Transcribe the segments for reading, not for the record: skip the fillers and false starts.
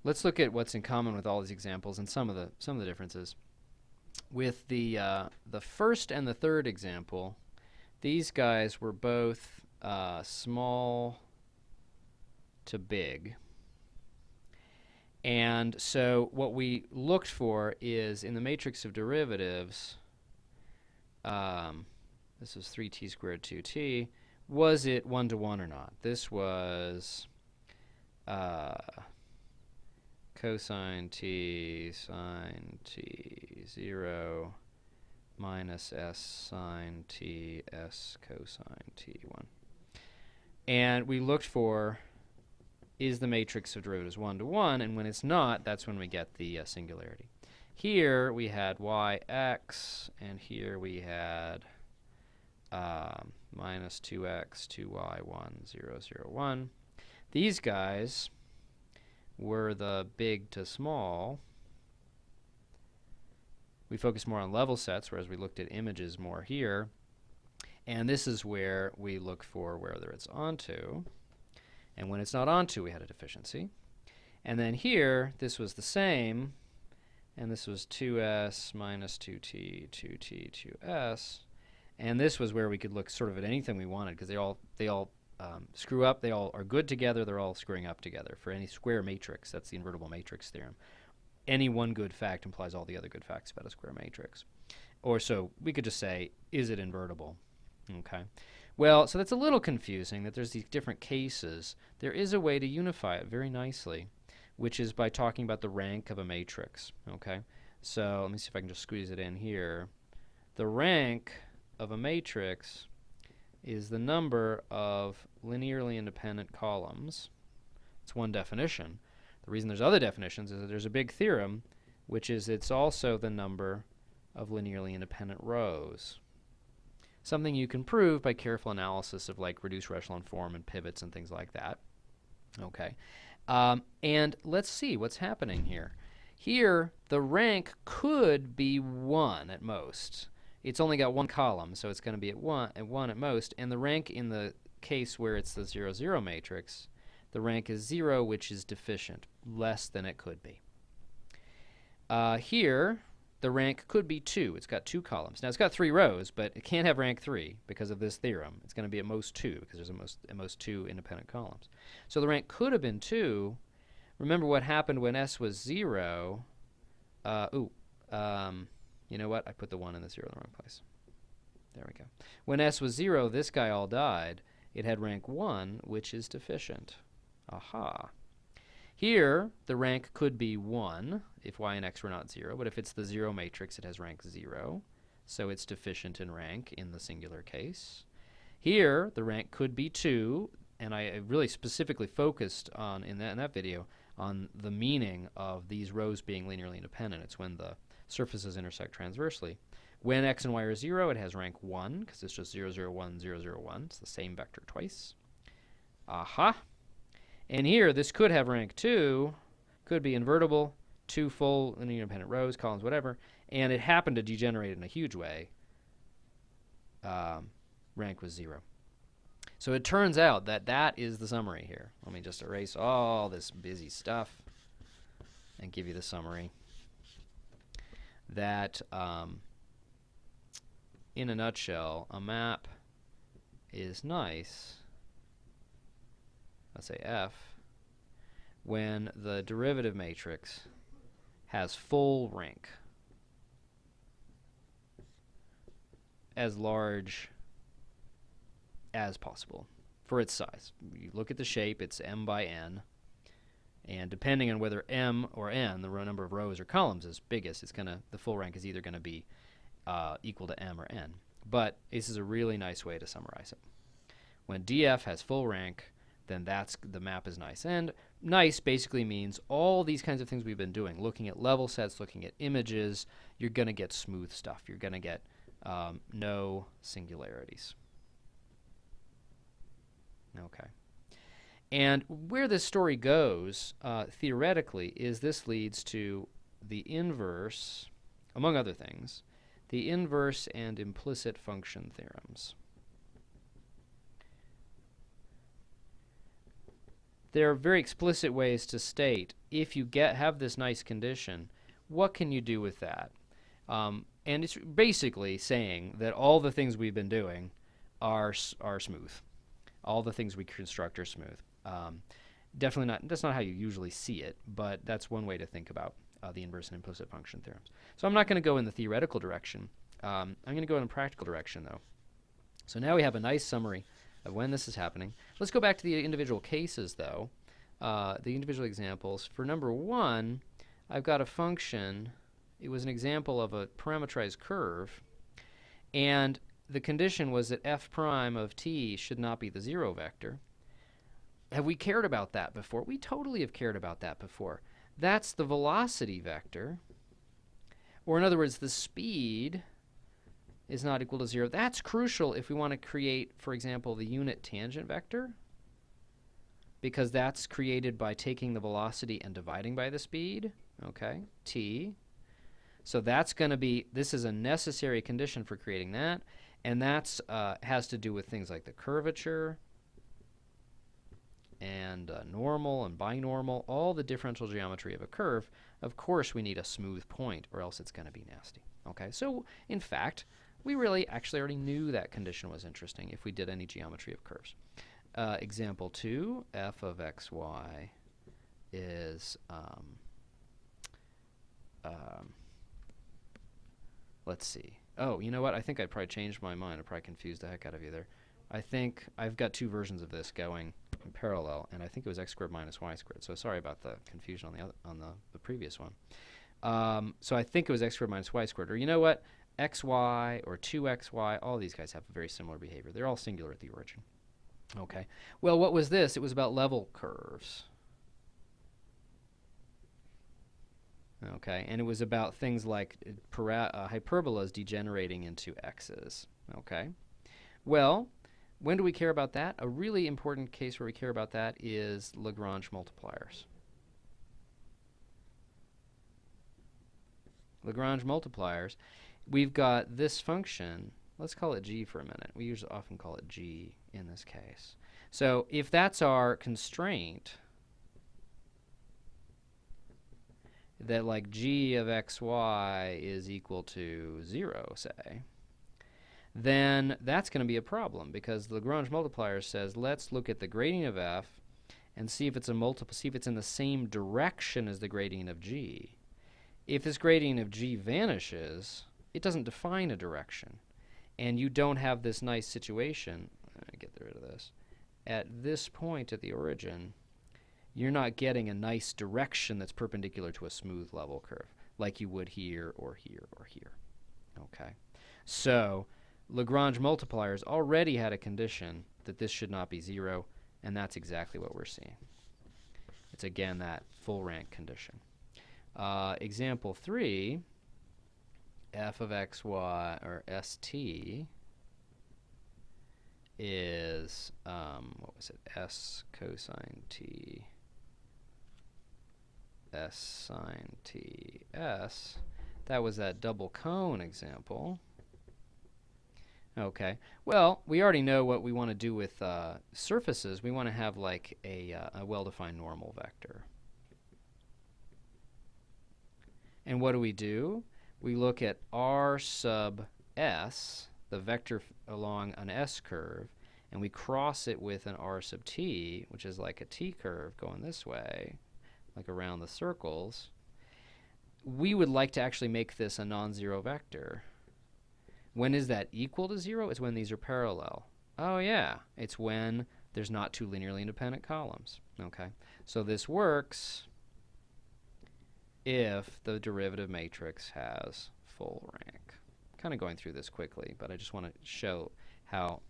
let's look at what's in common with all these examples and some of the differences. With the first and the third example, these guys were both small to big. And so what we looked for is in the matrix of derivatives, this is 3t squared 2t, was it 1 to 1 or not? This was cosine t sine t 0 minus s sine t s cosine t1. And we looked for, is the matrix of derivatives 1 to 1? And when it's not, that's when we get the singularity. Here we had yx, and here we had minus 2x, 2y, 1, 0, 0, 1. These guys were the big to small. We focused more on level sets, whereas we looked at images more here. And this is where we look for whether it's onto. And when it's not onto, we had a deficiency. And then here, this was the same. And this was 2s minus 2t, 2t, 2s. And this was where we could look sort of at anything we wanted, because they all screw up. They all are good together. They're all screwing up together. For any square matrix, that's the invertible matrix theorem. Any one good fact implies all the other good facts about a square matrix. Or so we could just say, is it invertible? Okay. Well, so that's a little confusing that there's these different cases. There is a way to unify it very nicely, which is by talking about the rank of a matrix. Okay. So let me see if I can just squeeze it in here. The rank of a matrix is the number of linearly independent columns. It's one definition. The reason there's other definitions is that there's a big theorem, which is it's also the number of linearly independent rows. Something you can prove by careful analysis of like reduced echelon form and pivots and things like that. Okay. And let's see what's happening here. Here, the rank could be 1 at most. It's only got one column, so it's going to be at 1 at most. And the rank in the case where it's the 0, 0 matrix, the rank is 0, which is deficient, less than it could be. Here, the rank could be 2. It's got 2 columns. Now, it's got 3 rows, but it can't have rank 3 because of this theorem. It's going to be at most 2 because there's at most 2 independent columns. So the rank could have been 2. Remember what happened when s was 0. You know what? I put the 1 and the 0 in the wrong place. There we go. When s was 0, this guy all died. It had rank 1, which is deficient. Aha. Here, the rank could be 1 if y and x were not 0, but if it's the 0 matrix, it has rank 0, so it's deficient in rank in the singular case. Here, the rank could be 2, and I really specifically focused on, in that video, on the meaning of these rows being linearly independent. It's when the surfaces intersect transversely. When x and y are 0, it has rank 1, because it's just 0, 0, 1, 0, 0, 1. It's the same vector twice. Aha. And here, this could have rank 2, could be invertible, 2 full linear independent rows, columns, whatever, and it happened to degenerate in a huge way. Rank was 0. So it turns out that that is the summary here. Let me just erase all this busy stuff and give you the summary. That, in a nutshell, a map is nice, let's say F, when the derivative matrix has full rank, as large as possible for its size. You look at the shape, it's m by n, and depending on whether m or n, the number of rows or columns, is biggest, it's gonna, the full rank is either going to be equal to m or n. But this is a really nice way to summarize it. When df has full rank, then the map is nice. And nice basically means all these kinds of things we've been doing, looking at level sets, looking at images, you're going to get smooth stuff. You're going to get no singularities. Okay. And where this story goes, theoretically, is this leads to the inverse, among other things, the inverse and implicit function theorems. there are very explicit ways to state, if you have this nice condition, what can you do with that? And it's basically saying that all the things we've been doing are smooth. All the things we construct are smooth. Definitely not, that's not how you usually see it, but that's one way to think about the inverse and implicit function theorems. So I'm not going to go in the theoretical direction. I'm going to go in a practical direction, though. So now we have a nice summary of when this is happening. Let's go back to the individual cases, though, the individual examples. For number 1, I've got a function. It was an example of a parametrized curve, and the condition was that f prime of t should not be the 0 vector. Have we cared about that before? We totally have cared about that before. That's the velocity vector, or in other words, the speed is not equal to 0. That's crucial if we want to create, for example, the unit tangent vector, because that's created by taking the velocity and dividing by the speed, okay, t. So that's going to be, this is a necessary condition for creating that, and that's has to do with things like the curvature and normal and binormal, all the differential geometry of a curve. Of course, we need a smooth point, or else it's going to be nasty. Okay, so in fact, we really actually already knew that condition was interesting if we did any geometry of curves. Example 2, f of xy is, let's see. Oh, you know what? I think I probably changed my mind. I probably confused the heck out of you there. I think I've got two versions of this going in parallel, and I think it was x squared minus y squared. So sorry about the confusion on the previous one. So I think it was x squared minus y squared. Or you know what? xy or 2xy, all these guys have very similar behavior. They're all singular at the origin. Okay. Well, what was this? It was about level curves. Okay, and it was about things like hyperbolas degenerating into x's. Okay. Well, when do we care about that? A really important case where we care about that is Lagrange multipliers. Lagrange multipliers, we've got this function. Let's call it g for a minute. We usually often call it g in this case. So if that's our constraint, that like g of xy is equal to 0, say, then that's going to be a problem, because the Lagrange multiplier says let's look at the gradient of f and see if it's a multiple, see if it's in the same direction as the gradient of g. If this gradient of g vanishes, it doesn't define a direction, and you don't have this nice situation. Let me get rid of this. At this point at the origin, you're not getting a nice direction that's perpendicular to a smooth level curve like you would here or here or here. Okay, so Lagrange multipliers already had a condition that this should not be 0, and that's exactly what we're seeing. It's again that full rank condition. Example 3, f of xy, or st, is, what was it, s cosine t, s sine t s. That was that double cone example. Okay, well, we already know what we want to do with surfaces. We want to have like a well-defined normal vector. And what do? We look at r sub s, the vector along an s curve, and we cross it with an r sub t, which is like a t curve going this way, like around the circles. We would like to actually make this a non-zero vector. When is that equal to 0? It's when these are parallel. Oh yeah, it's when there's not two linearly independent columns. Okay, so this works if the derivative matrix has full rank. Kind of going through this quickly, but I just want to show how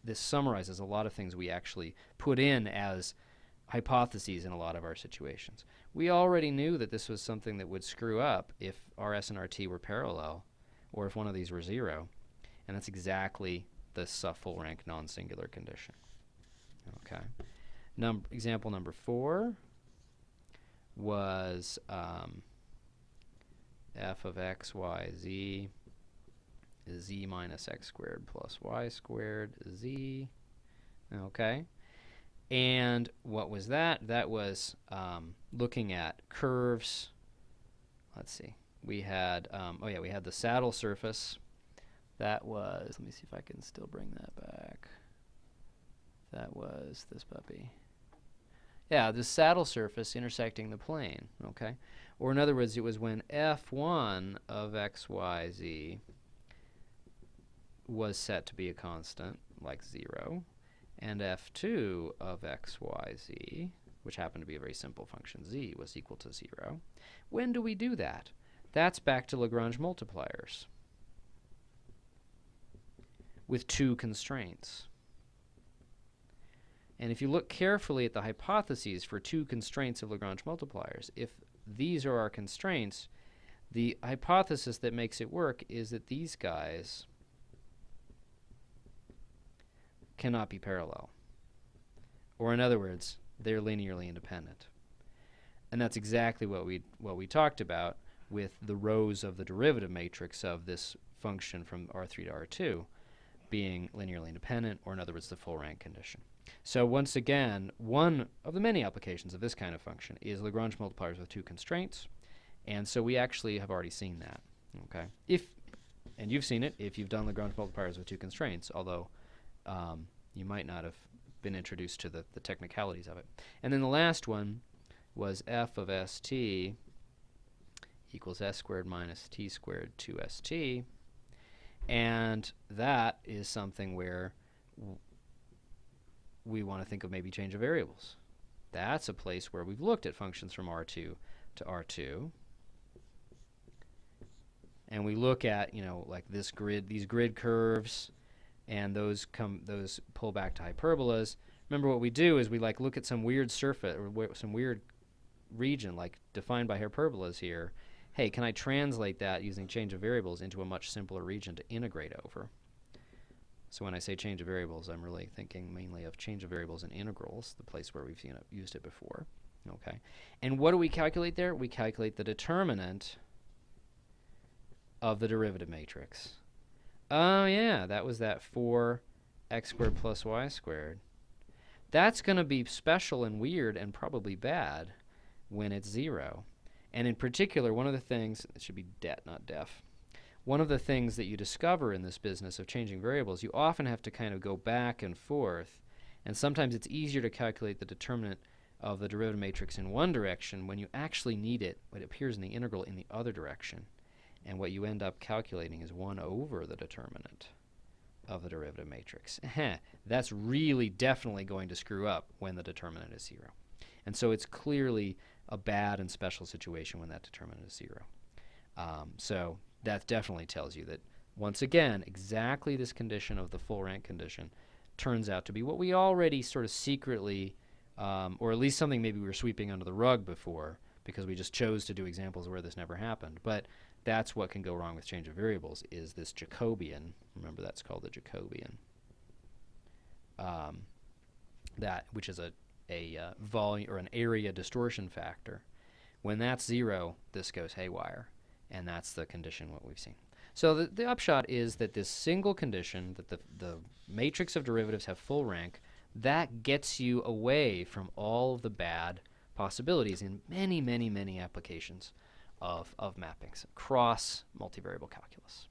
this summarizes a lot of things we actually put in as hypotheses in a lot of our situations. We already knew that this was something that would screw up if Rs and Rt were parallel, or if one of these were 0, and that's exactly the full rank non-singular condition. Okay. Example number 4 was f of x, y, z is z minus x squared plus y squared z. Okay. And what was that? That was looking at curves. Let's see. We had, we had the saddle surface. That was, let me see if I can still bring that back. That was this puppy. Yeah, the saddle surface intersecting the plane, okay? Or in other words, it was when f1 of x, y, z was set to be a constant, like 0, and f2 of x, y, z, which happened to be a very simple function, z, was equal to 0. When do we do that? That's back to Lagrange multipliers with two constraints. And if you look carefully at the hypotheses for two constraints of Lagrange multipliers, if these are our constraints, the hypothesis that makes it work is that these guys cannot be parallel. Or in other words, they're linearly independent. And that's exactly what we talked about with the rows of the derivative matrix of this function from R3 to R2 being linearly independent, or in other words, the full rank condition. So once again, one of the many applications of this kind of function is Lagrange multipliers with two constraints. And so we actually have already seen that. Okay, and you've seen it if you've done Lagrange multipliers with two constraints, although you might not have been introduced to the technicalities of it. And then the last one was f of st equals s squared minus t squared 2st. And that is something where we want to think of maybe change of variables. That's a place where we've looked at functions from R2 to R2. And we look at, like this grid, these grid curves, and those pull back to hyperbolas. Remember what we do is we look at some weird surface or some weird region like defined by hyperbolas here. Hey, can I translate that using change of variables into a much simpler region to integrate over? So when I say change of variables, I'm really thinking mainly of change of variables in integrals, the place where we've used it before. Okay, and what do we calculate there? We calculate the determinant of the derivative matrix. Oh yeah, that was that 4x squared plus y squared. That's going to be special and weird and probably bad when it's 0. And in particular, one of the things, it should be det, not def. One of the things that you discover in this business of changing variables, you often have to kind of go back and forth, and sometimes it's easier to calculate the determinant of the derivative matrix in one direction when you actually need it, when it appears in the integral in the other direction. And what you end up calculating is 1 over the determinant of the derivative matrix. That's really definitely going to screw up when the determinant is 0. And so it's clearly a bad and special situation when that determinant is 0. So that definitely tells you that, once again, exactly this condition of the full rank condition turns out to be what we already sort of secretly, or at least something maybe we were sweeping under the rug before because we just chose to do examples where this never happened. But that's what can go wrong with change of variables, is this Jacobian. Remember, that's called the Jacobian. Which is a volume or an area distortion factor. When that's 0, this goes haywire, and that's the condition what we've seen. So the upshot is that this single condition, that the matrix of derivatives have full rank, that gets you away from all of the bad possibilities in many, many, many applications of mappings across multivariable calculus.